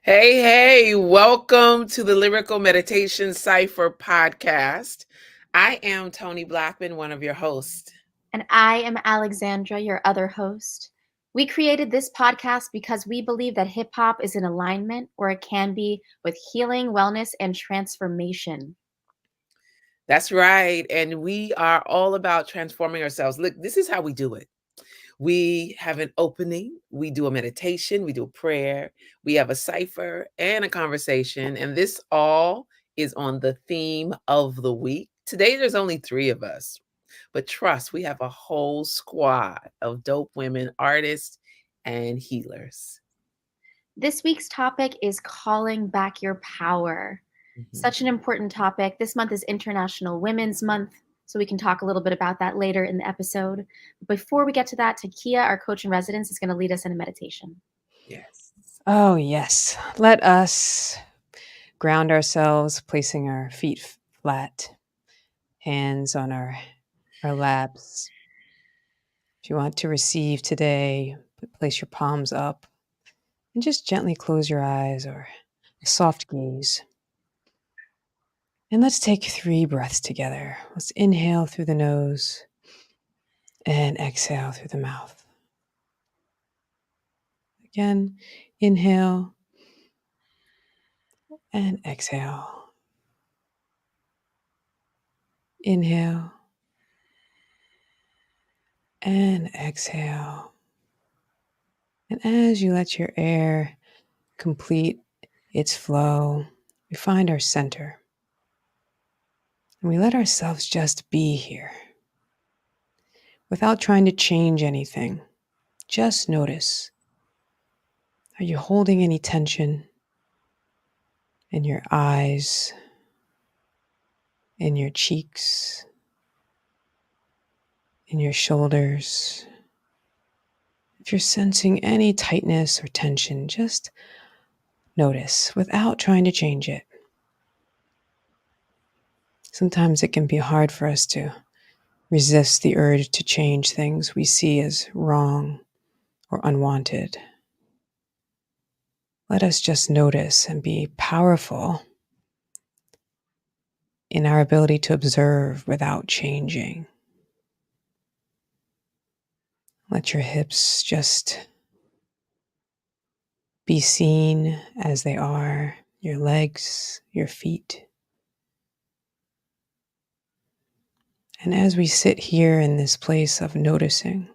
Hey, welcome to the Lyrical Meditation Cypher podcast. I am Tony Blackman, one of your hosts. And I am Alexandra, your other host. We created this podcast because we believe that hip hop is in alignment, or it can be, with healing, wellness, and transformation. That's right. And we are all about transforming ourselves. Look, this is how we do it. We have an opening, we do a meditation, we do a prayer, we have a cipher and a conversation. And this all is on the theme of the week. Today, there's only 3 of us. But trust, we have a whole squad of dope women, artists, and healers. This week's topic is calling back your power. Mhm. Such an important topic. This month is International Women's Month, so we can talk a little bit about that later in the episode. Before we get to that, Takia, our coach in residence, is going to lead us in a meditation. Yes. Oh, yes. Let us ground ourselves, placing our feet flat, hands on our laps. If you want to receive today, place your palms up and just gently close your eyes or a soft gaze. And let's take 3 breaths together. Let's inhale through the nose and exhale through the mouth. Again, inhale and exhale. Inhale and exhale. And as you let your air complete its flow, we find our center. And we let ourselves just be here without trying to change anything. Just notice. Are you holding any tension in your eyes, in your cheeks, in your shoulders? If you're sensing any tightness or tension, just notice without trying to change it. Sometimes it can be hard for us to resist the urge to change things we see as wrong or unwanted. Let us just notice and be powerful in our ability to observe without changing. Let your hips just be seen as they are, your legs, your feet. And as we sit here in this place of noticing,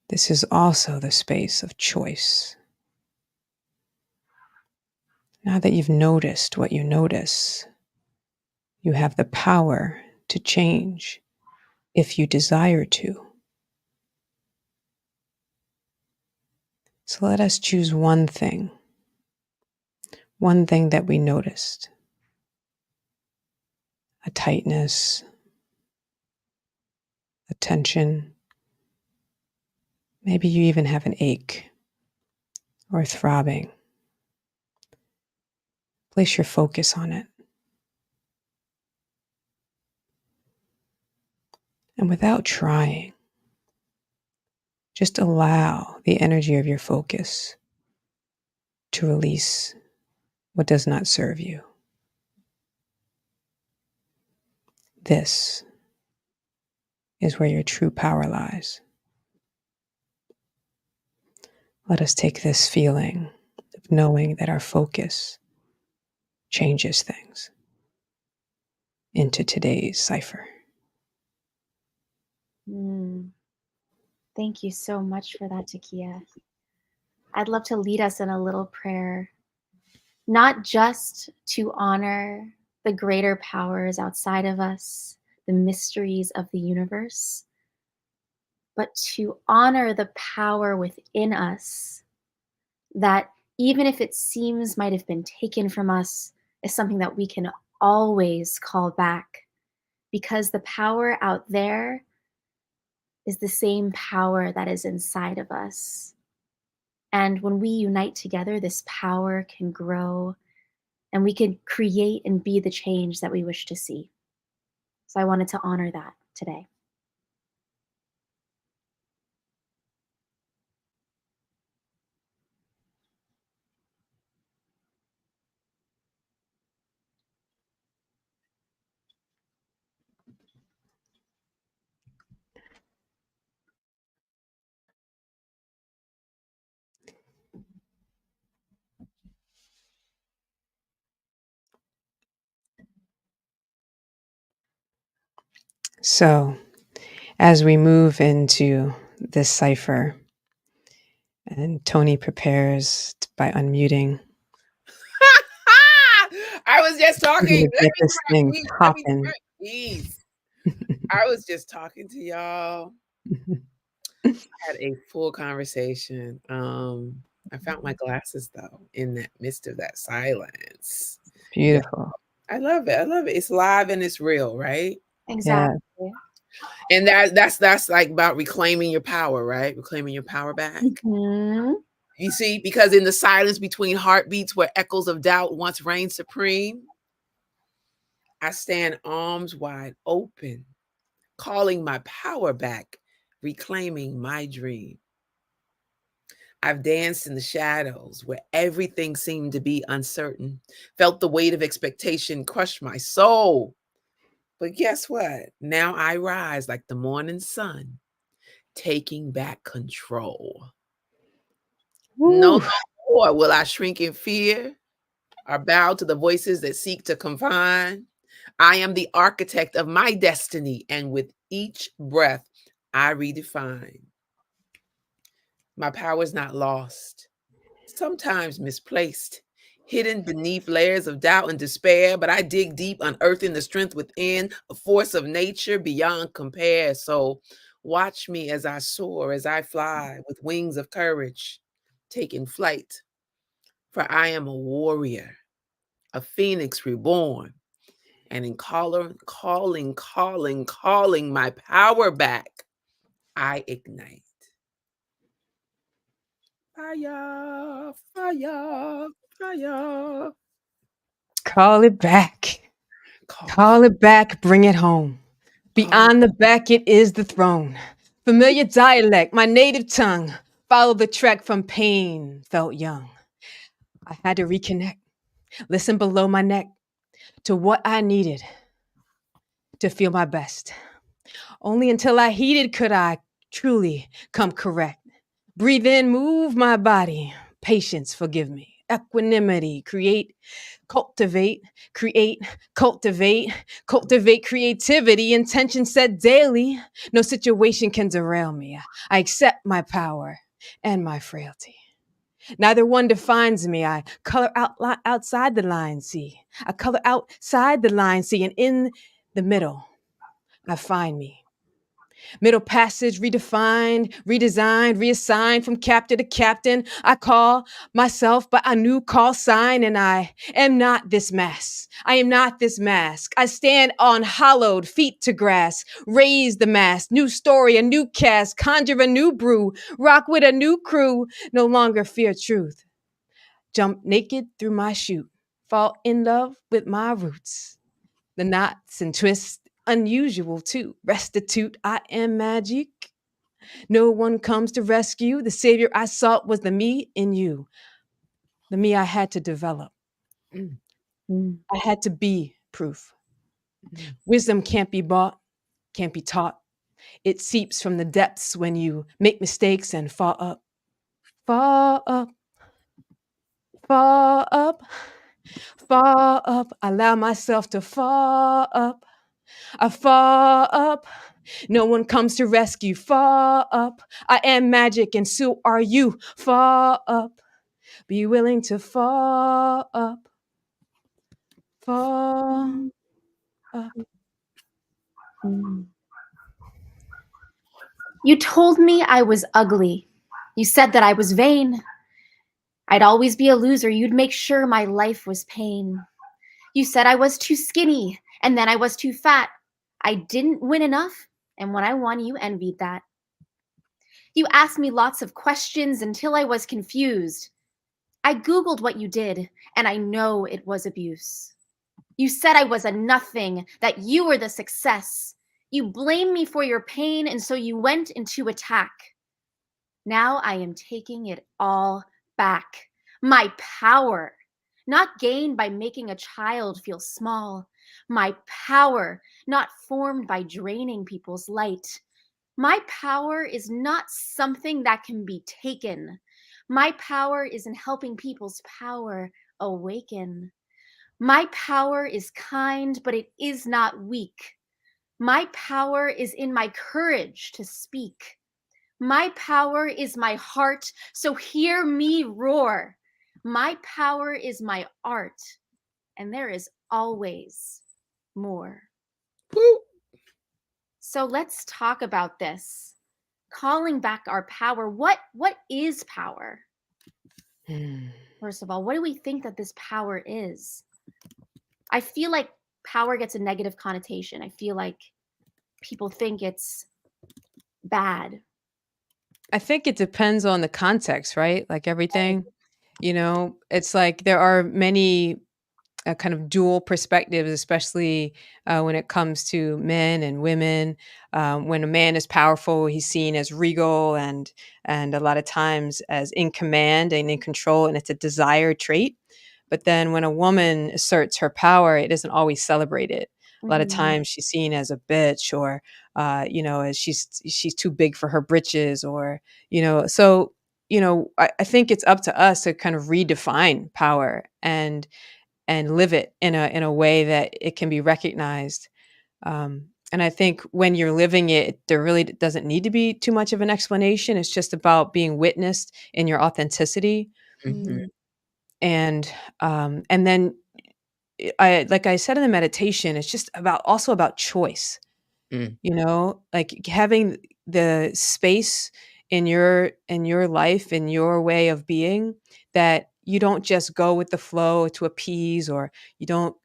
this is also the space of choice. Now that you've noticed what you notice, you have the power to change if you desire to. So let us choose one thing that we noticed. A tightness, a tension. Maybe you even have an ache or throbbing. Place your focus on it. And without trying, just allow the energy of your focus to release what does not serve you. This is where your true power lies. Let us take this feeling of knowing that our focus changes things into today's cipher. Thank you so much for that, Takia. I'd love to lead us in a little prayer, not just to honor the greater powers outside of us, the mysteries of the universe, but to honor the power within us that, even if it seems might have been taken from us, is something that we can always call back, because the power out there is the same power that is inside of us. And when we unite together, this power can grow and we can create and be the change that we wish to see. So I wanted to honor that today. So, as we move into this cipher, and Tony prepares by unmuting, I was just we're talking. going to Let get me this thing breathe. Let me popping. breathe. I was just talking to y'all. Had a full conversation. I found my glasses though in that midst of that silence. Yeah, Beautiful. I love it. I love it. It's live and it's real, right? Yeah. Exactly. And that's like about reclaiming your power, right? Reclaiming your power back. Mhm. You see, because in the silence between heartbeats where echoes of doubt once reigned supreme, I stand arms wide open, calling my power back, reclaiming my dream. I've danced in the shadows where everything seemed to be uncertain, felt the weight of expectation crush my soul. But guess what? Now I rise like the morning sun, taking back control. No Woo. more will I shrink in fear or bow to the voices that seek to confine. I am the architect of my destiny, and with each breath, I redefine. My power is not lost, sometimes misplaced, hidden beneath layers of doubt and despair, but I dig deep, unearthing the strength within, a force of nature beyond compare. So watch me as I soar, as I fly with wings of courage, taking flight, for I am a warrior, a phoenix reborn, and in calling my power back, I ignite. Fire, fire, fire. Call it back. Call it, Call it back. Bring it home. call it. Beyond the back, it is the throne. Familiar dialect, my native tongue. Follow the trek from pain, felt young. I had to reconnect, listen below my neck to what I needed to feel my best. Only until I heeded could I truly come correct. Breathe in, move my body. Patience, forgive me. Equanimity, cultivate, create, cultivate, cultivate creativity, intention set daily. No situation can derail me. I accept my power and my frailty. Neither one defines me. I color outside the line, see. I color outside the line, see, and in the middle, I find me. Middle passage redefined, redesigned, reassigned from captain to captain. I call myself by a new call sign, and I am not this mask. I am not this mask. I stand on hollowed feet to grass, raise the mask, new story, a new cast, conjure a new brew, rock with a new crew, no longer fear truth. Jump naked through my chute, fall in love with my roots. The knots and twists, unusual too. Restitute, I am magic. No one comes to rescue. The savior I sought was the me in you, the me I had to develop. Mm, Mm. I had to be proof. mm. Wisdom can't be bought, can't be taught. It seeps from the depths when you make mistakes and fall up. Fall up, fall up, fall up. Allow myself to fall up. I fall up. No one comes to rescue. Fall up. I am magic, and so are you. Fall up. Be willing to fall up. Fall up. Mm. You told me I was ugly. You said that I was vain. I'd always be a loser. You'd make sure my life was pain. You said I was too skinny, and then I was too fat. I didn't win enough, and when I won, you envied that. You asked me lots of questions until I was confused. I Googled what you did, and I know it was abuse. You said I was a nothing, that you were the success. You blamed me for your pain, and so you went into attack. Now I am taking it all back. My power, not gained by making a child feel small. My power, not formed by draining people's light. My power is not something that can be taken. My power is in helping people's power awaken. My power is kind, but it is not weak. My power is in my courage to speak. My power is my heart, so hear me roar. My power is my art, and there is always more. Woo. So let's talk about this. Calling back our power. What is power? Mm. First of all, what do we think that this power is? I feel like power gets a negative connotation. I feel like people think it's bad. I think it depends on the context, right? Like Right. everything, it's like there are many kind of dual perspectives, especially when it comes to men and women. When a man is powerful, he's seen as regal and a lot of times as in command and in control, and it's a desired trait. But then when a woman asserts her power, it isn't always celebrated. A lot of Mhm. times she's seen as a bitch, or as she's too big for her britches, or so I think it's up to us to kind of redefine power and live it in a way that it can be recognized. And I think when you're living it, there really doesn't need to be too much of an explanation. It's just about being witnessed in your authenticity, Mhm. Mm. and then I like I said in the meditation, it's just about choice. Mm. Like having the space in your life, in your way of being, that you don't just go with the flow to appease, or you don't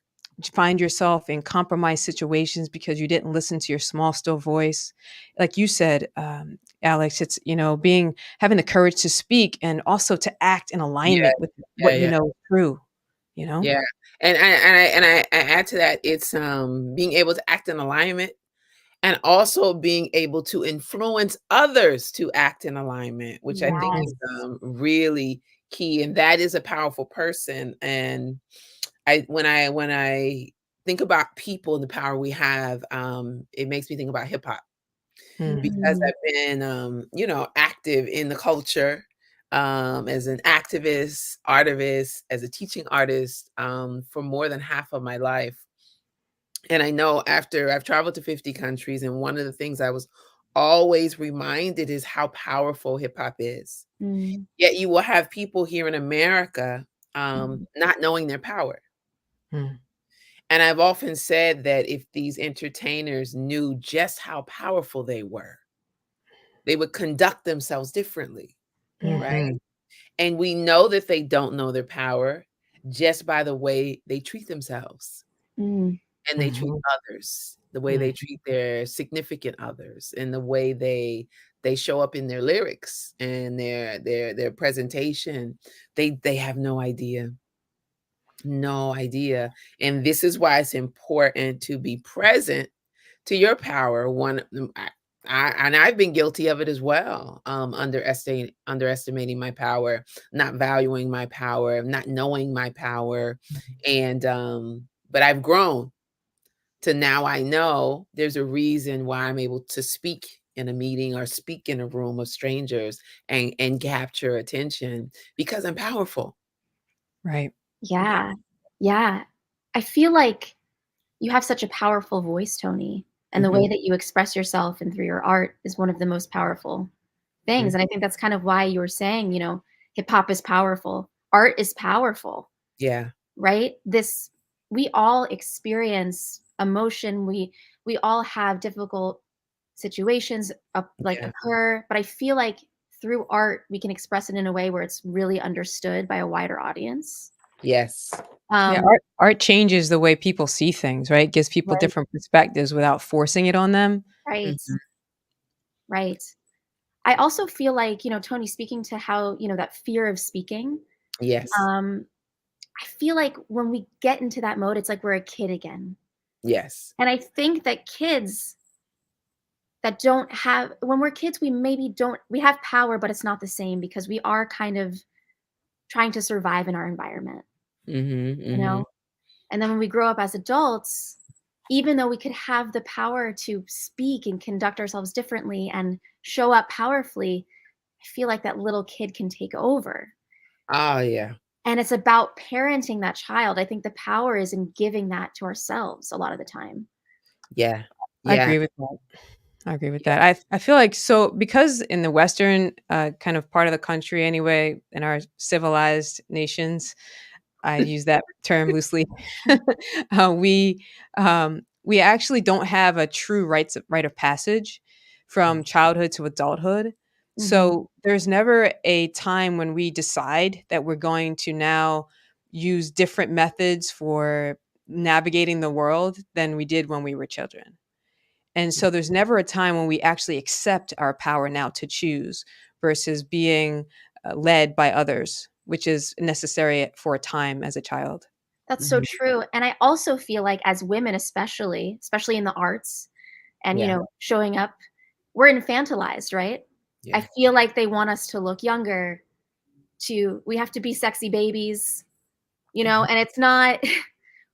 find yourself in compromised situations because you didn't listen to your small still voice. Like you said, Alex, it's being having the courage to speak and also to act in Yeah, alignment with yeah, what you yeah. know is true. you know Yeah, and I add to that, it's, being able to act in alignment and also being able to influence others to act in alignment, which I think is, Mhm. Yes. really key, and that is a powerful person, and when I think about people and the power we have, it makes me think about hip hop. Mm. Because Mhm. I've been, active in the culture, as an activist, artivist, as a teaching artist, for more than half of my life. And I know after I've traveled to 50 countries, and one of the things I was always reminded is how powerful hip hop is. Mm. Yet you will have people here in America, Mhm. not knowing their power. Mm. And I've often said that if these entertainers knew just how powerful they would conduct themselves differently, Yeah. right? Mhm. And we know that they don't know their power just by the way they treat themselves Mm. and they treat Mhm. others, the way they Mm. treat their significant others, and the way they show up in their lyrics and their presentation. They have no idea. No idea. And this is why it's important to be present to your power. And I've been guilty of it as well. Underestimating my power, not valuing my power, not knowing my power. And but I've grown to now I know there's a reason why I'm able to speak in a meeting or speak in a room of strangers and capture attention because I'm powerful. Right. Yeah. Yeah. I feel like you have such a powerful voice, Tony, and the Mhm, way that you express yourself and through your art is one of the most powerful things, mm, and I think that's kind of why you were saying, hip hop is powerful. Art is powerful, yeah, right? This We all experience emotion. We all have difficult situations like yeah, occur, but I feel like through art we can express it in a way where it's really understood by a wider audience. yes, Yeah, Um, art changes the way people see things, right? Gives people right, different perspectives without forcing it on them. right, mhm, right. I also feel like, Tony, speaking to how, that fear of speaking, yes, um, I feel like when we get into that mode, it's like we're a kid again. yes, And I think that kids that don't have, when we're kids, we maybe don't, we have power, but it's not the same because we are kind of trying to survive in our environment, mhm, you mhm, know? And then when we grow up as adults, even though we could have the power to speak and conduct ourselves differently and show up powerfully, I feel like that little kid can take over. oh, yeah, And it's about parenting that child. I think the power is in giving that to ourselves a lot of the time. yeah, I Yeah. agree with that. I agree with Yeah. that. I feel like so because in the Western kind of part of the country anyway, in our civilized nations, I use that term loosely. We we actually don't have a true rite of passage from childhood to adulthood. Mhm. So there's never a time when we decide that we're going to now use different methods for navigating the world than we did when we were children. And so there's never a time when we actually accept our power now to choose versus being led by others, which is necessary for a time as a child. That's so Mhm. true, and I also feel like as women especially in the arts and, Yeah. showing up, we're infantilized, right? I Yeah. feel like they want us to look younger, we have to be sexy babies, Mhm. and it's not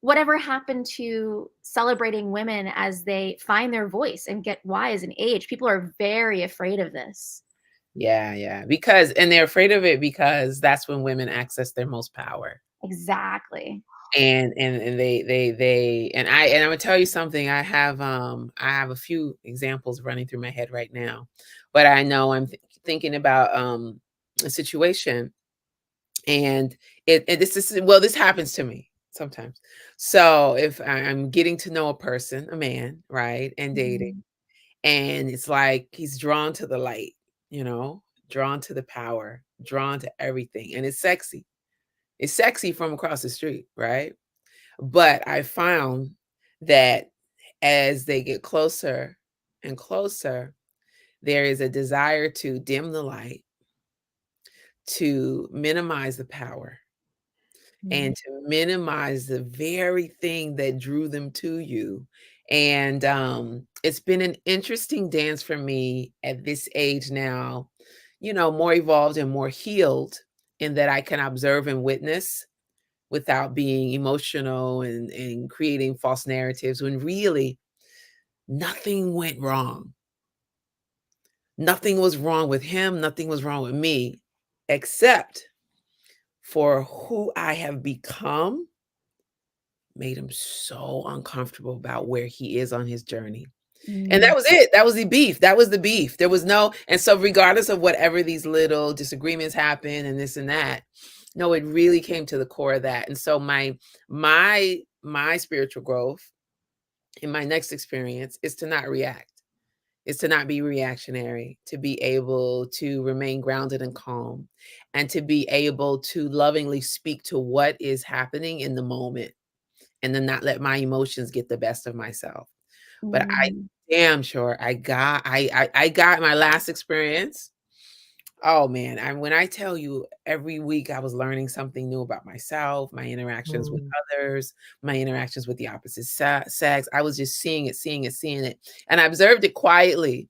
whatever happened to celebrating women as they find their voice and get wise and age? People are very afraid of this. Yeah, yeah, because and they're afraid of it because that's when women access their most power. Exactly. And they and I'm gonna tell you something, I have a few examples running through my head right now, but I know I'm thinking about, a situation, and this is well, this happens to me sometimes. So, if I'm getting to know a person, a man, right, and dating, Mhm. and it's like he's drawn to the light, you know, drawn to the power, drawn to everything, and it's sexy. It's sexy from across the street, right? But I found that as they get closer and closer, there is a desire to dim the light, to minimize the power, Mm. and to minimize the very thing that drew them to you. And it's been an interesting dance for me at this age now, more evolved and more healed in that I can observe and witness without being emotional and creating false narratives when really nothing went wrong. Nothing was wrong with him, nothing was wrong with me, except for who I have become made him so uncomfortable about where he is on his journey. And Mm. that was it. That was the beef. That was the beef. There was no, and so regardless of whatever these little disagreements happen and this and that, no, it really came to the core of that. And so my spiritual growth in my next experience is to not react, is to not be reactionary, to be able to remain grounded and calm, and to be able to lovingly speak to what is happening in the moment and then not let my emotions get the best of myself. But I Mm. damn sure I got my last experience. Oh man, when I tell you every week I was learning something new about myself, my interactions with Mm. others, my interactions with the opposite sex. I was just seeing it, seeing it, seeing it. And I observed it quietly,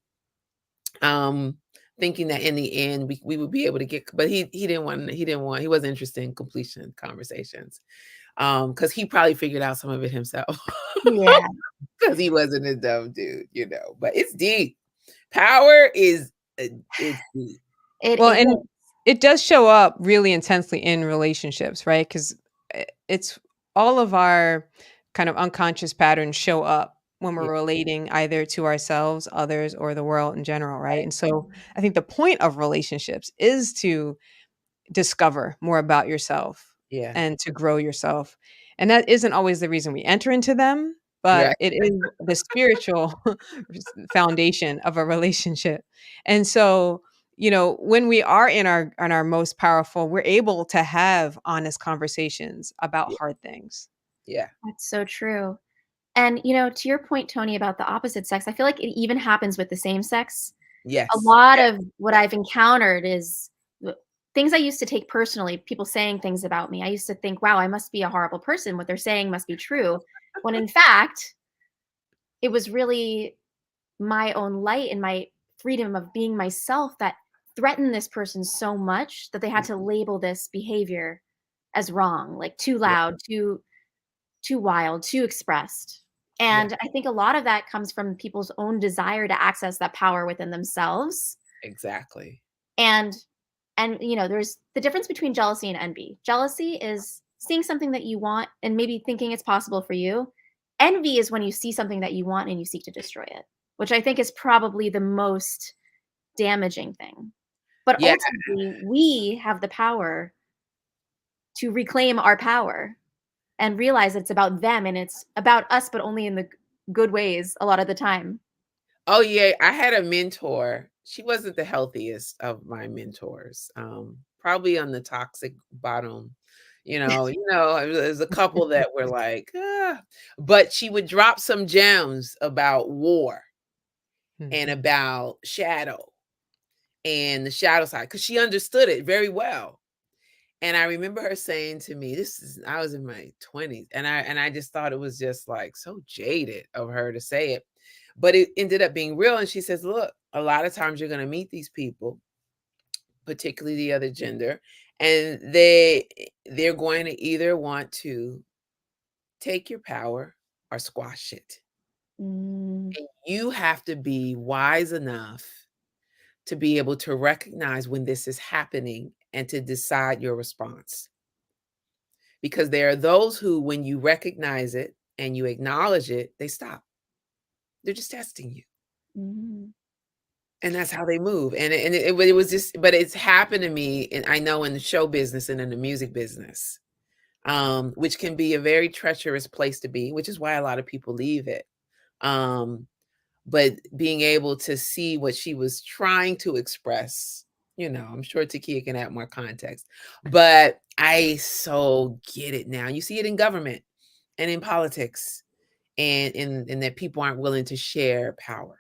um, thinking that in the end we would be able to get, but he wasn't interested in completion conversations. Because he probably figured out some of it himself. Yeah, Because he wasn't a dumb dude. But it's deep. Power is it's deep. it Well, is. and it does show up really intensely in relationships, right? Because it's all of our kind of unconscious patterns show up when Yeah, we're relating either to ourselves, others, or the world in general, right? right. And so I think the point of relationships is to discover more about yourself Yeah, and to grow yourself. And that isn't always the reason we enter into them, you're but right. it is the spiritual foundation of a relationship. And so, when we are in our most powerful, we're able to have honest conversations about Yeah, hard things. yeah. That's so true. And, to your point, Tony, about the opposite sex, I feel like it even happens with the same sex. A Yes, lot yes, of what yes, I've encountered is things I used to take personally, people saying things about me. I used to think, wow, I must be a horrible person. What they're saying must be true. When in fact, it was really my own light and my freedom of being myself that threatened this person so much that they had to label this behavior as wrong, like too yeah, loud, too wild, too expressed. yeah, And I think a lot of that comes from people's own desire to access that power within themselves. exactly. And there's the difference between jealousy and envy. Jealousy is seeing something that you want and maybe thinking it's possible for you. Envy is when you see something that you want and you seek to destroy it, which I think is probably the most damaging thing. But Yeah. ultimately, we have the power to reclaim our power and realize it's about them and it's about us, but only in the good ways a lot of the time. Oh, yeah, I had a mentor. She wasn't the healthiest of my mentors, probably on the toxic bottom, there's a couple that were like, "Ah," but she would drop some gems about war and Mhm. about shadow and the shadow side because she understood it very well. And I remember her saying to me, I was in my 20s, and I just thought it was just like so jaded of her to say it. But it ended up being real. And she says, look, a lot of times you're gonna meet these people, particularly the other gender, and they're going to either want to take your power or squash it. Mm, And you have to be wise enough to be able to recognize when this is happening and to decide your response. Because there are those who, when you recognize it and you acknowledge it, they stop. They're just testing you. mm, And that's how they move. And it was just, but it's happened to me, and I know in the show business and in the music business, which can be a very treacherous place to be, which is why a lot of people leave it. Um, but being able to see what she was trying to express, I'm sure Takia can add more context, but I so get it now. You see it in government and in politics, and in that people aren't willing to share power.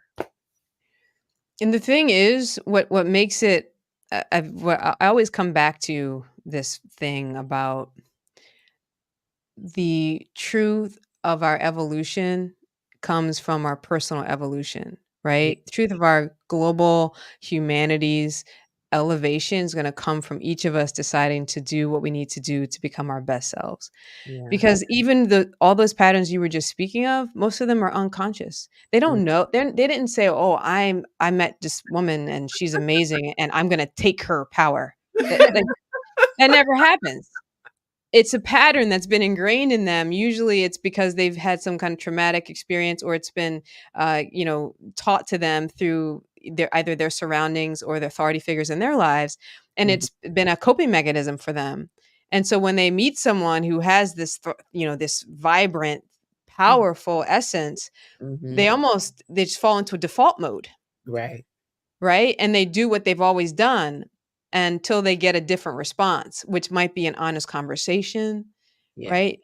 And the thing is, what makes it, I always come back to this thing about the truth of our evolution comes from our personal evolution, Yeah, right? The truth of our global humanity's elevation is going to come from each of us deciding to do what we need to do to become our best selves. yeah. Because even the all those patterns you were just speaking of, most of them are unconscious. They Mm, don't know. They didn't say, "Oh, I met this woman and she's amazing and I'm going to take her power." That never happens. It's a pattern that's been ingrained in them. Usually it's because they've had some kind of traumatic experience, or it's been taught to them through either their surroundings or the authority figures in their lives, and mhm, it's been a coping mechanism for them. And so when they meet someone who has this vibrant, mm, powerful essence, mhm. they just fall into a default mode, Right. right? And they do what they've always done until they get a different response, which might be an honest conversation, Yeah. right?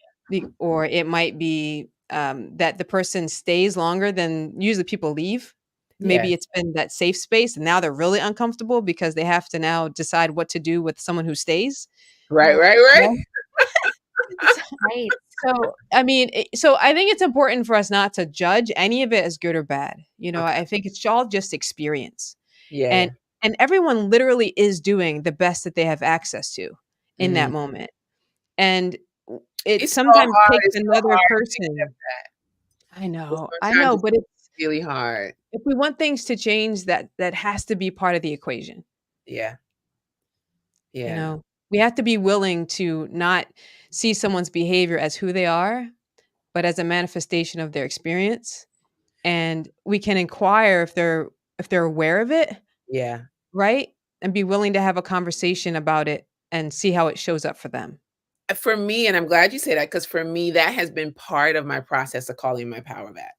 Or it might be that the person stays longer than usually people leave. Yeah. Maybe it's been that safe space, and now they're really uncomfortable because they have to now decide what to do with someone who stays. Right, right, right, right. Right. right. So, I mean, so I think it's important for us not to judge any of it as good or bad. Okay. I think it's all just experience, and Yeah. and everyone literally is doing the best that they have access to in that Mhm. moment. And it It's so sometimes hard, takes it's so another hard to accept person. that. But I sometimes know, it's but it's really hard. if we want things to change, that has to be part of the equation. Yeah, You yeah, know, we have to be willing to not see someone's behavior as who they are, but as a manifestation of their experience. And we can inquire if they're aware of it, yeah. right? And be willing to have a conversation about it and see how it shows up for them. For me, and I'm glad you say that, because for me, that has been part of my process of calling my power back,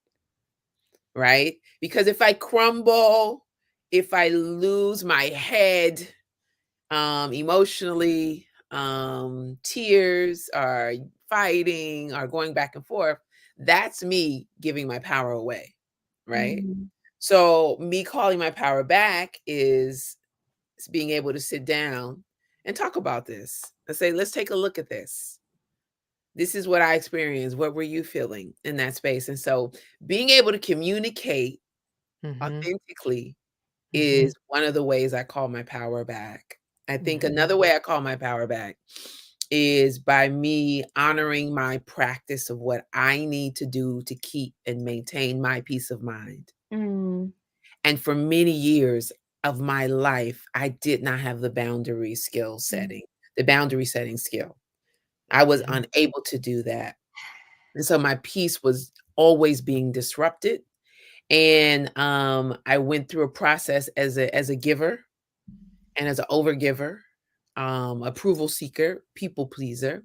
right? Because if I crumble, if I lose my head, emotionally, tears or fighting or going back and forth, that's me giving my power away, right? Mm, So me calling my power back is being able to sit down and talk about this and say, let's take a look at this. This is what I experienced. What were you feeling in that space? And so being able to communicate Mhm. authentically Mhm. is one of the ways I call my power back. I think Mhm. another way I call my power back is by me honoring my practice of what I need to do to keep and maintain my peace of mind. mm, And for many years of my life, I did not have mm, the boundary setting skill. I was Mhm. unable to do that. And so my peace was always being disrupted. And I went through a process as a giver and as an overgiver, approval seeker, people pleaser,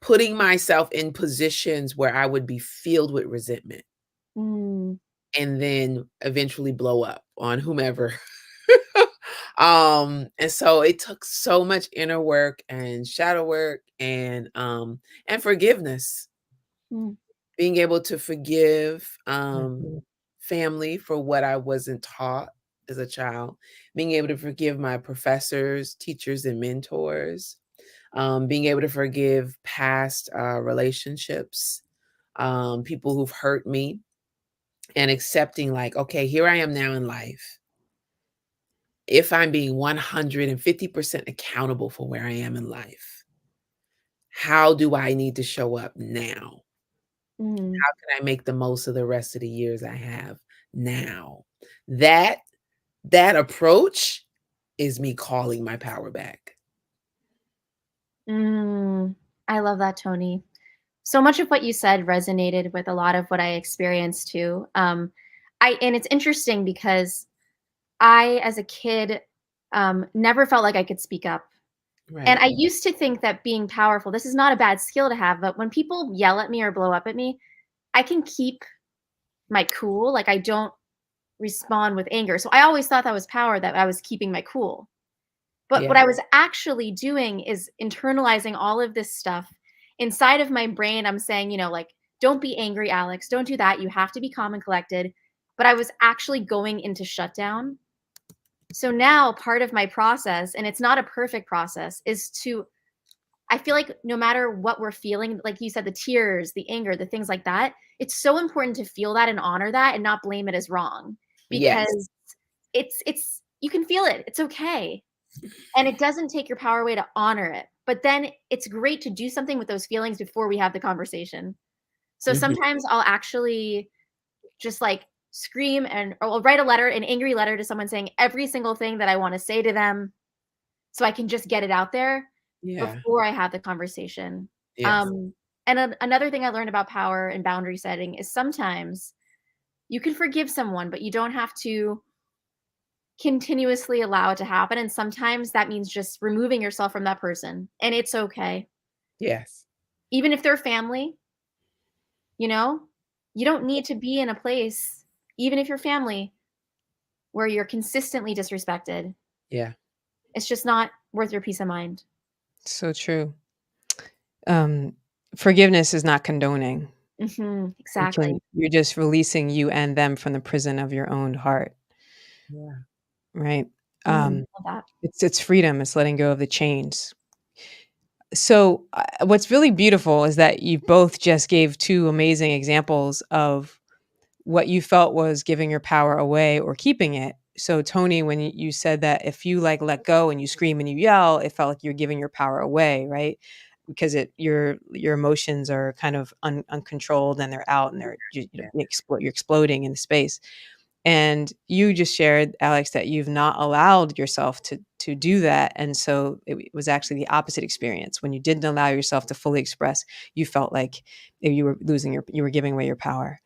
putting myself in positions where I would be filled with resentment Mm, and then eventually blow up on whomever. And so it took so much inner work and shadow work and forgiveness, mm, being able to forgive Mhm. family for what I wasn't taught as a child, being able to forgive my professors, teachers, and mentors, being able to forgive past relationships, people who've hurt me, and accepting, like, okay, here I am now in life. If I'm being 150% accountable for where I am in life, how do I need to show up now? mm, How can I make the most of the rest of the years I have now? That that approach is me calling my power back. mm. I love that, Tony. So much of what you said resonated with a lot of what I experienced too. I and it's interesting because I, as a kid, never felt like I could speak up. And Right. I used to think that being powerful, this is not a bad skill to have, but when people yell at me or blow up at me, I can keep my cool. Like I don't respond with anger. So I always thought that was power, that I was keeping my cool. But what Yeah. I was actually doing is internalizing all of this stuff inside of my brain. I'm saying, like, don't be angry, Alex. Don't do that. You have to be calm and collected. But I was actually going into shutdown. So now part of my process, and it's not a perfect process, is to, I feel like no matter what we're feeling, like you said, the tears, the anger, the things like that, it's so important to feel that and honor that and not blame it as wrong, Yes. because it's you can feel it. It's okay. And it doesn't take your power away to honor it. But then it's great to do something with those feelings before we have the conversation. So Mhm. sometimes I'll actually just like scream or I'll write a letter, an angry letter to someone saying every single thing that I want to say to them so I can just get it out there Yeah. before I have the conversation. Yes. And another thing I learned about power and boundary setting is sometimes you can forgive someone, but you don't have to continuously allow it to happen. And sometimes that means just removing yourself from that person. And it's okay. Yes. Even if they're family, you know, you don't need to be in a place, even if you're family, where you're consistently disrespected. Yeah. It's just not worth your peace of mind. So true. Um, Forgiveness is not condoning. Exactly. You're just releasing you and them from the prison of your own heart, Yeah. right? Mm, Um, love that. it's freedom. It's letting go of the chains. So, what's really beautiful is that you both just gave two amazing examples of what you felt was giving your power away or keeping it. So, Tony, when you said that if you like let go and you scream and you yell, it felt like you're giving your power away, right? Because your emotions are kind of uncontrolled and they're out and they're Yeah. you're exploding in space. And you just shared, Alex, that you've not allowed yourself to do that, and so was actually the opposite experience. When you didn't allow yourself to fully express, you felt like you were you were giving away your power.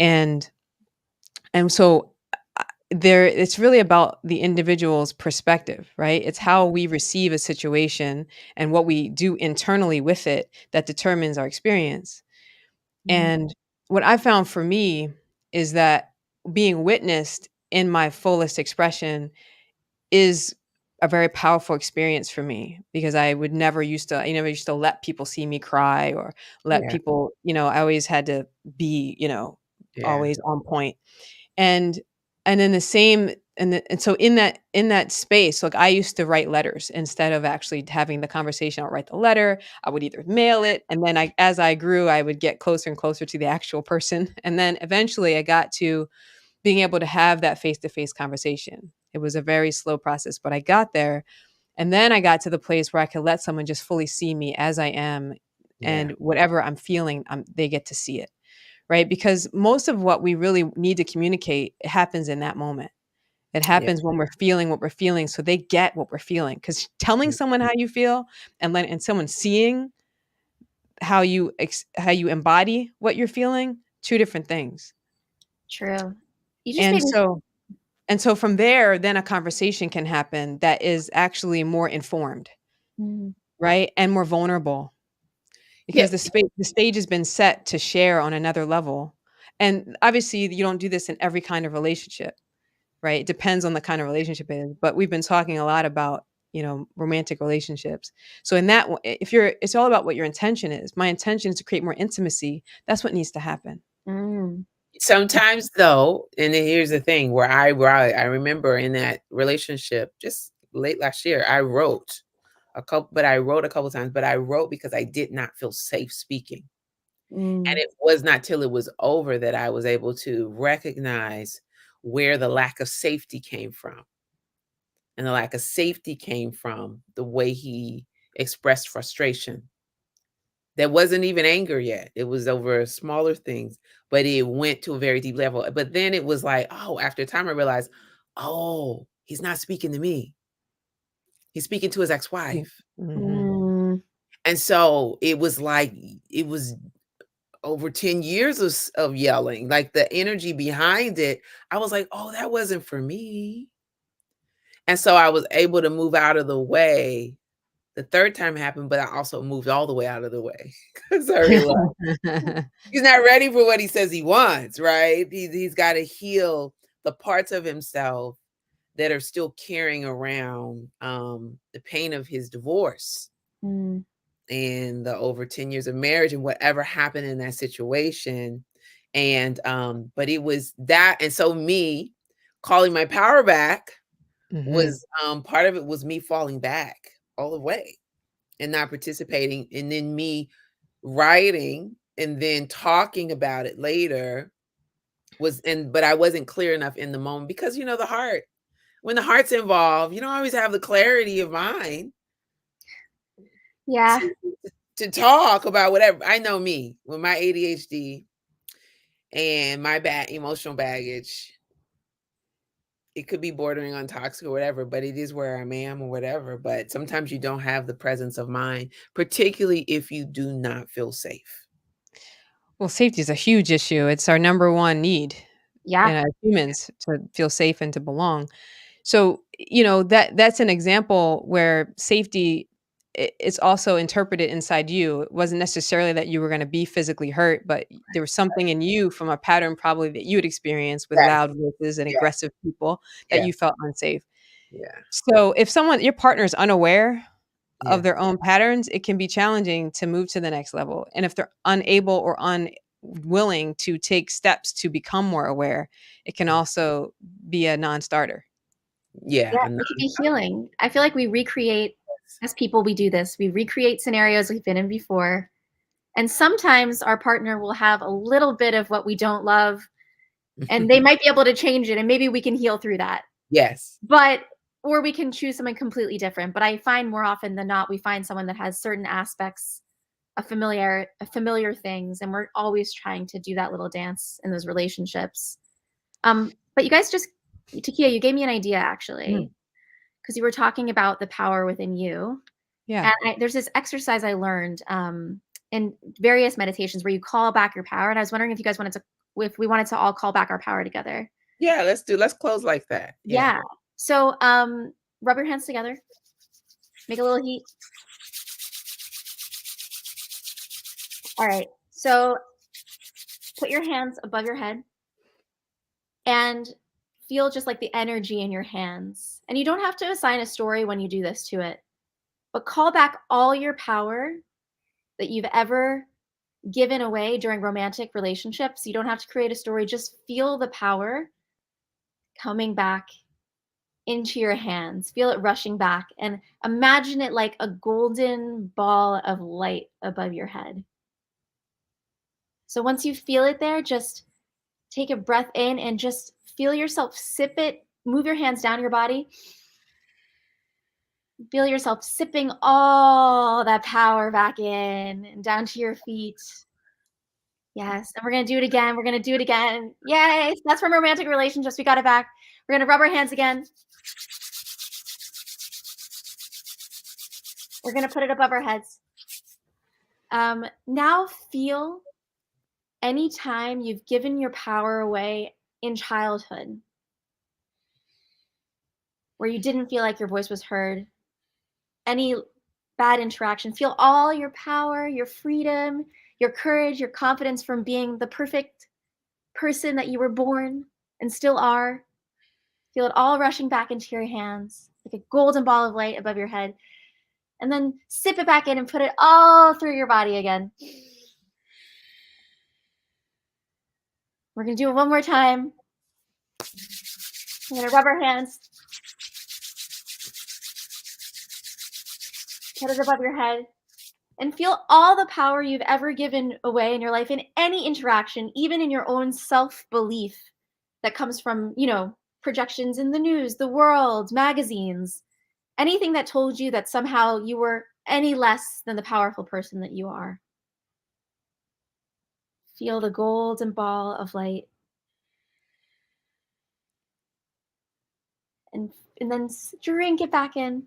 And so there, it's really about the individual's perspective, right? It's how we receive a situation and what we do internally with it that determines our experience. Mhm. And what I found for me is that being witnessed in my fullest expression is a very powerful experience for me, because I never used to let people see me cry or let Yeah. people, I always had to be, Yeah. always on point. And then the same, and so in that space, like, I used to write letters instead of actually having the conversation. I'll write the letter. I would either mail it, and then as I grew, I would get closer and closer to the actual person, and then eventually I got to being able to have that face to face conversation. It was a very slow process, but I got there, and then I got to the place where I could let someone just fully see me as I am, Yeah. and whatever I'm feeling, they get to see it, right? Because most of what we really need to communicate, it happens in that moment. It Yeah. happens when we're feeling what we're feeling, so they get what we're feeling. Because telling Mm. someone how you feel and someone seeing how you embody what you're feeling, two different things. True. You just And made me. so and so from there, then a conversation can happen that is actually more informed, Mm, right? And more vulnerable Yeah. because the stage has been set to share on another level. And obviously, you don't do this in every kind of relationship, right? It depends on the kind of relationship it is. But we've been talking a lot about, romantic relationships. So in that, if it's all about what your intention is. My intention is to create more intimacy. That's what needs to happen. mm, Sometimes though, and then here's the thing where I remember in that relationship just late last year, I wrote I wrote a couple times, but I wrote because I did not feel safe speaking. And mm, it was not till it was over that I was able to recognize where the lack of safety came from. And the lack of safety came from the way he expressed frustration. There wasn't even anger yet. It was over smaller things, but it went to a very deep level. But then it was like, oh, after a time I realized, oh, he's not speaking to me. He's speaking to his ex-wife. Mm-hmm. mm. And so it was like it was over 10 years of yelling, like the energy behind it. I was like, oh, that wasn't for me. And so I was able to move out of the way. The third time happened, but I also moved all the way out of the way because I realized he's not ready for what he says he wants, right? He's got to heal the parts of himself that are still carrying around the pain of his divorce Mm, and the over 10 years of marriage and whatever happened in that situation. And but it was that, and so me calling my power back Hmm. was part of it was me falling back all the way and not participating, and then me writing and then talking about it later but I wasn't clear enough in the moment because the heart, when the heart's involved, you don't always have the clarity of mind yeah. to talk about whatever. I know me with my ADHD and my bad emotional baggage. It could be bordering on toxic or whatever, but it is where I am or whatever. But sometimes you don't have the presence of mind, particularly if you do not feel safe. Well, safety is a huge issue. It's our number one need, Yeah. as humans, to feel safe and to belong. So, that's an example where safety is also interpreted inside you. It wasn't necessarily that you were going to be physically hurt, but there was something in you from a pattern probably that you had experienced with Yes, loud voices and yes, aggressive people that yes, you felt unsafe. yeah, So, if your partner is unaware of yeah, their own patterns, it can be challenging to move to the next level. And if they're unable or unwilling to take steps to become more aware, it can yeah, also be a non-starter. yeah, Yeah, I'm it not. could be healing. I feel like we recreate, as people, we do this. We recreate scenarios we've been in before. And sometimes our partner will have a little bit of what we don't love, and they might be able to change it, and maybe we can heal through that. Yes, But or we can choose something completely different. But I find more often than not, we find someone that has certain aspects of familiar things, and we're always trying to do that little dance in those relationships. But you guys just, Takia, you gave me an idea Mm, actually, because you were talking about the power within you. yeah. And there's this exercise I learned in various meditations where you call back your power. And I was wondering if we wanted to all call back our power together. yeah. Let's close like that. Yeah. Yeah. So rub your hands together, make a little heat. All right. So put your hands above your head and feel just like the energy in your hands. And you don't have to assign a story when you do this to it, but call back all your power that you've ever given away during romantic relationships. You don't have to create a story, just feel the power coming back into your hands. Feel it rushing back and imagine it like a golden ball of light above your head. So once you feel it there, just take a breath in and just feel yourself sip it. Move your hands down your body. Feel yourself sipping all that power back in and down to your feet. Yes, and we're gonna do it again. We're gonna do it again. Yay! That's from romantic relationships. We got it back. We're gonna rub our hands again. We're gonna put it above our heads. Now feel anytime you've given your power away in childhood, where you didn't feel like your voice was heard, any bad interaction, feel all your power, your freedom, your courage, your confidence from being the perfect person that you were born and still are. Feel it all rushing back into your hands like a golden ball of light above your head. And then sip it back in and put it all through your body again. We're going to do it one more time. We're going to rub our hands. Put it above your head. And feel all the power you've ever given away in your life in any interaction, even in your own self-belief that comes from, projections in the news, the world, magazines, anything that told you that somehow you were any less than the powerful person that you are. Feel the golden ball of light. And then drink it back in.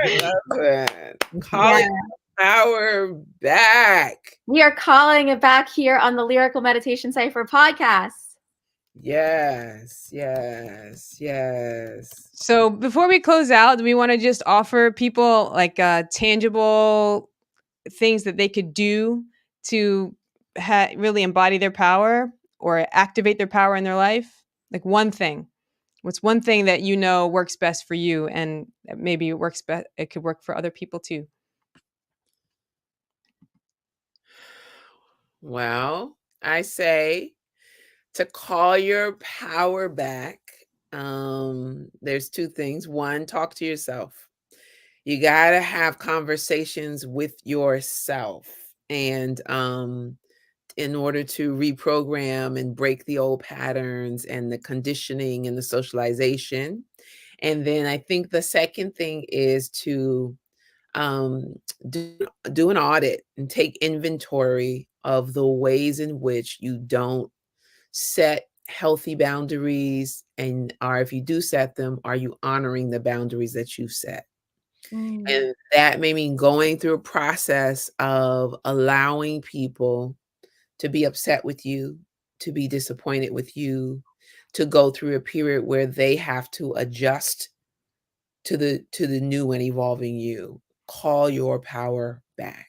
I love it. Calling power back. We are calling it back here on the Lyrical Meditation Cypher podcast. Yes, yes, yes. So before we close out, do we want to just offer people like tangible things that they could do to really embody their power or activate their power in their life? Like one thing. What's one thing that you know works best for you, and maybe it works best? It could work for other people too. Well, I say to call your power back. There's two things. One, talk to yourself. You got to have conversations with yourself. And in order to reprogram and break the old patterns and the conditioning and the socialization. And then I think the second thing is to do an audit and take inventory of the ways in which you don't set healthy boundaries, and if you do set them, are you honoring the boundaries that you set? And that may mean going through a process of allowing people to be upset with you, to be disappointed with you, to go through a period where they have to adjust to the new and evolving you. Call your power back.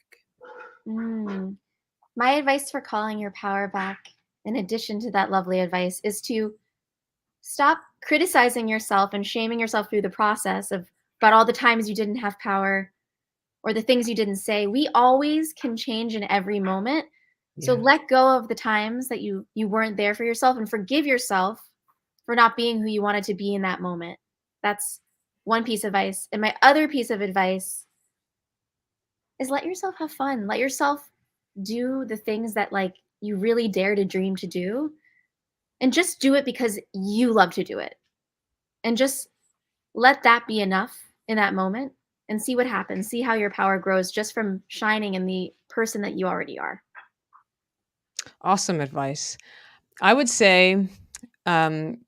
My advice for calling your power back, in addition to that lovely advice, is to stop criticizing yourself and shaming yourself through the process about all the times you didn't have power or the things you didn't say. We always can change in every moment. So let go of the times that you weren't there for yourself and forgive yourself for not being who you wanted to be in that moment. That's one piece of advice. And my other piece of advice is let yourself have fun. Let yourself do the things that you really dare to dream to do, and just do it because you love to do it. And just let that be enough in that moment and see what happens. See how your power grows just from shining in the person that you already are. Awesome advice. I would say that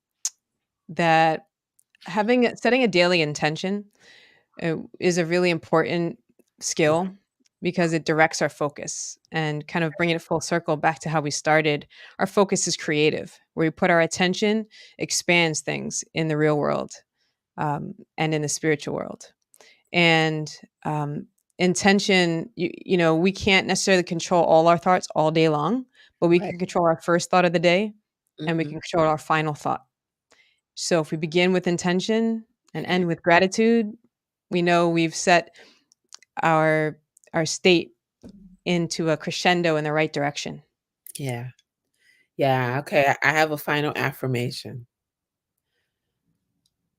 setting a daily intention is a really important skill because it directs our focus, and kind of bringing it full circle back to how we started. Our focus is creative. Where we put our attention expands things in the real world and in the spiritual world. And intention, we can't necessarily control all our thoughts all day long, but we can control our first thought of the day, and we can control our final thought. So if we begin with intention and end with gratitude, we know we've set our state into a crescendo in the right direction. Yeah. Yeah. Okay. I have a final affirmation.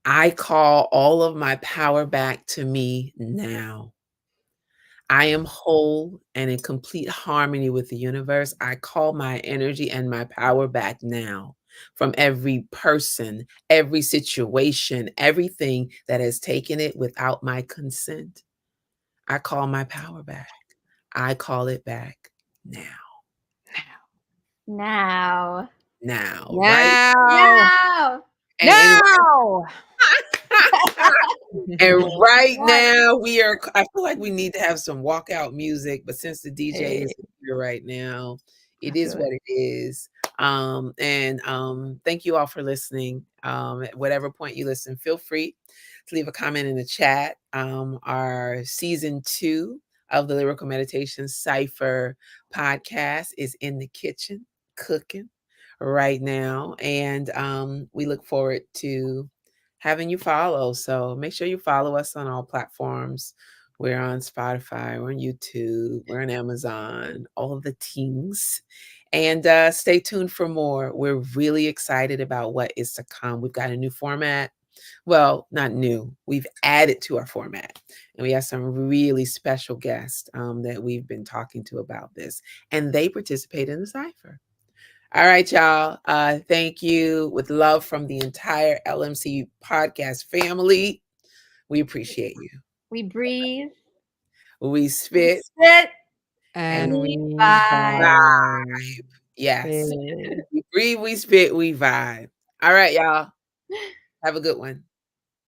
I call all of my power back to me now. I am whole and in complete harmony with the universe. I call my energy and my power back now from every person, every situation, everything that has taken it without my consent. I call my power back. I call it back now. Now. Now, right? Now. Now. And And right Yes. now I feel like we need to have some walkout music, but since the DJ Hey, isn't here right now, I it feel is it. what it is. Thank you all for listening. At whatever point you listen, feel free to leave a comment in the chat. Our season 2 of the Lyrical Meditation Cypher podcast is in the kitchen cooking right now, and we look forward to having you follow. So make sure you follow us on all platforms. We're on Spotify, we're on YouTube, we're on Amazon, all of the things. And stay tuned for more. We're really excited about what is to come. We've got a new format. Well, not new. We've added to our format. And we have some really special guests that we've been talking to about this. And they participate in the Cypher. All right, y'all. Thank you. With love from the entire LMC podcast family. We appreciate you. We breathe. We We spit spit. and And we We we vibe. vibe. vibe. Yes. Hey. We breathe, we spit, we vibe. All right, y'all. Have a good one.